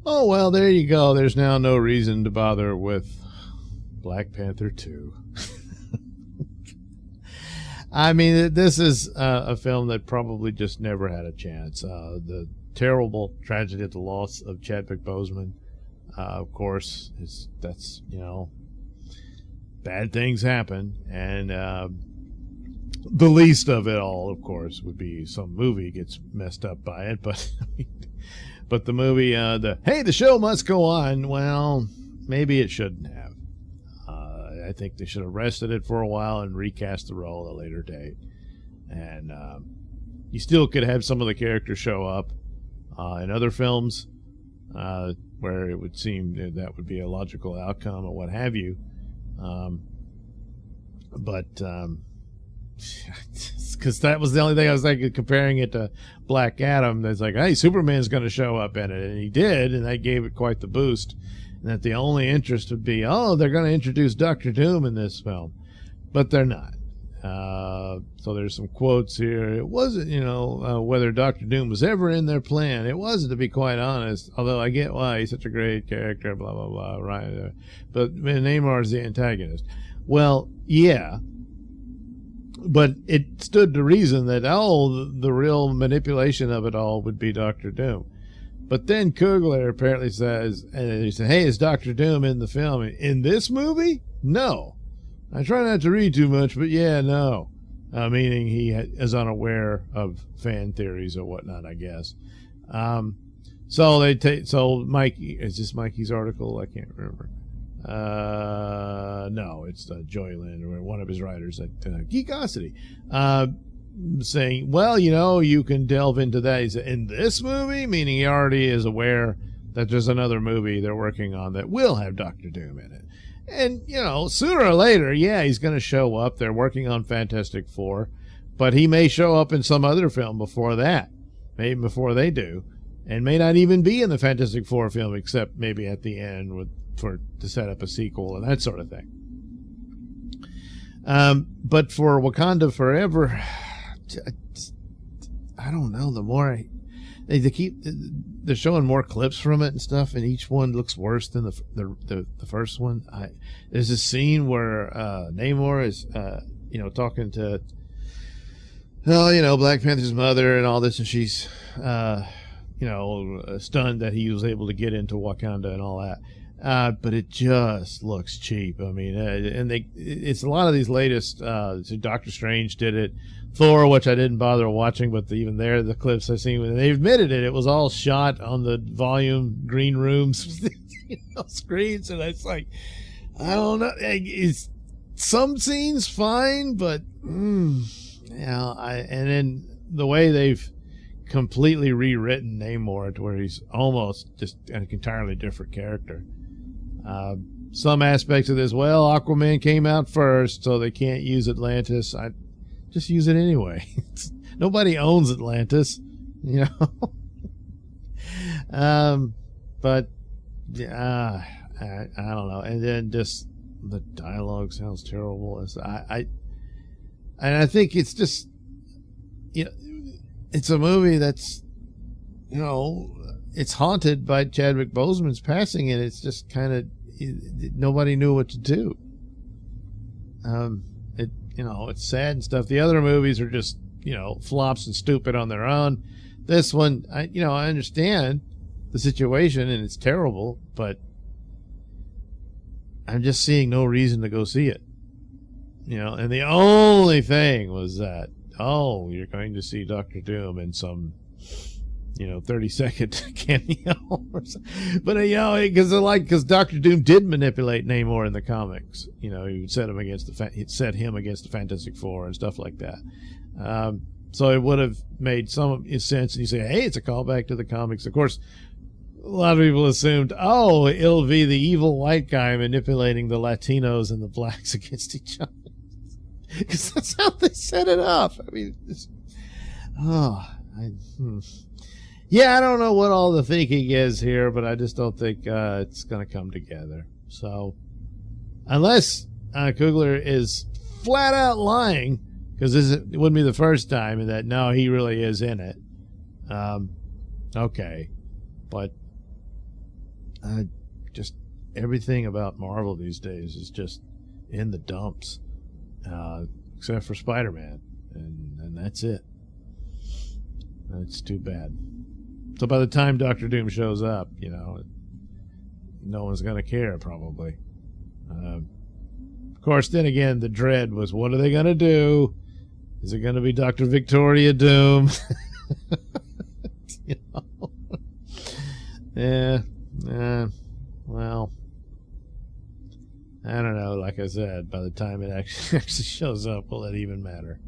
Oh, well, there you go. There's now no reason to bother with Black Panther 2. I mean, this is a film that probably just never had a chance. The terrible tragedy of the loss of Chadwick Boseman, of course, that's, bad things happen. And the least of it all, of course, would be some movie gets messed up by it. But but the movie, the show must go on, well, maybe it shouldn't have. I think they should have rested it for a while and recast the role at a later date. And you still could have some of the characters show up in other films where it would seem that would be a logical outcome or what have you. But because that was the only thing I was thinking, comparing it to Black Adam. That's like, hey, Superman's going to show up in it. And he did, and that gave it quite the boost. And that the only interest would be, they're going to introduce Dr. Doom in this film. But they're not. So there's some quotes here. It wasn't, whether Dr. Doom was ever in their plan. It wasn't, to be quite honest, although I get why he's such a great character, blah, blah, blah, right? But Namor is the antagonist. Well, yeah. But it stood to reason that, the real manipulation of it all would be Dr. Doom. But then Coogler apparently says, and he said, hey, is Dr. Doom in the film? In this movie? No. I try not to read too much, but yeah, no. Meaning he is unaware of fan theories or whatnot, I guess. So Mikey, is this Mikey's article? I can't remember. No, it's Joyland, or one of his writers at Geekosity. Saying, well, you can delve into that. He said, in this movie, meaning he already is aware that there's another movie they're working on that will have Dr. Doom in it. And, sooner or later, yeah, he's going to show up. They're working on Fantastic Four, but he may show up in some other film before that, maybe before they do, and may not even be in the Fantastic Four film, except maybe at the end to set up a sequel and that sort of thing. But for Wakanda Forever, I don't know. The more they're showing more clips from it and stuff, and each one looks worse than the first one. There's a scene where Namor is talking to Black Panther's mother and all this, and she's stunned that he was able to get into Wakanda and all that. But it just looks cheap. I mean, it's a lot of these latest. Doctor Strange did it, Thor, which I didn't bother watching, but even there, the clips I've seen, they admitted it. It was all shot on the volume green rooms screens, and it's like, I don't know. It's some scenes fine, but and then the way they've completely rewritten Namor to where he's almost just an entirely different character. Some aspects of this, Aquaman came out first, so they can't use Atlantis. I just use it anyway. Nobody owns Atlantis, but I don't know. And then just the dialogue sounds terrible. I think it's just, it's a movie that's, it's haunted by Chadwick Boseman's passing, and it's just kind of, nobody knew what to do. It's sad and stuff. The other movies are just, flops and stupid on their own. This one, I understand the situation and it's terrible, but I'm just seeing no reason to go see it. And the only thing was that, you're going to see Dr. Doom in some 30-second cameo or something. But because Dr. Doom did manipulate Namor in the comics. He set him against the Fantastic Four and stuff like that. So it would have made some sense. And you say, hey, it's a callback to the comics. Of course, a lot of people assumed, it'll be the evil white guy manipulating the Latinos and the blacks against each other, because that's how they set it up. I mean, yeah, I don't know what all the thinking is here, but I just don't think it's going to come together. So, unless Coogler is flat out lying, because it wouldn't be the first time, and that, no, he really is in it. Okay. But just everything about Marvel these days is just in the dumps, except for Spider-Man, and that's it. That's too bad. So by the time Doctor Doom shows up, you know, no one's going to care, probably. Of course, then again, the dread was, what are they going to do? Is it going to be Dr. Victoria Doom? You know? Yeah. Well, I don't know. Like I said, by the time it actually shows up, will it even matter?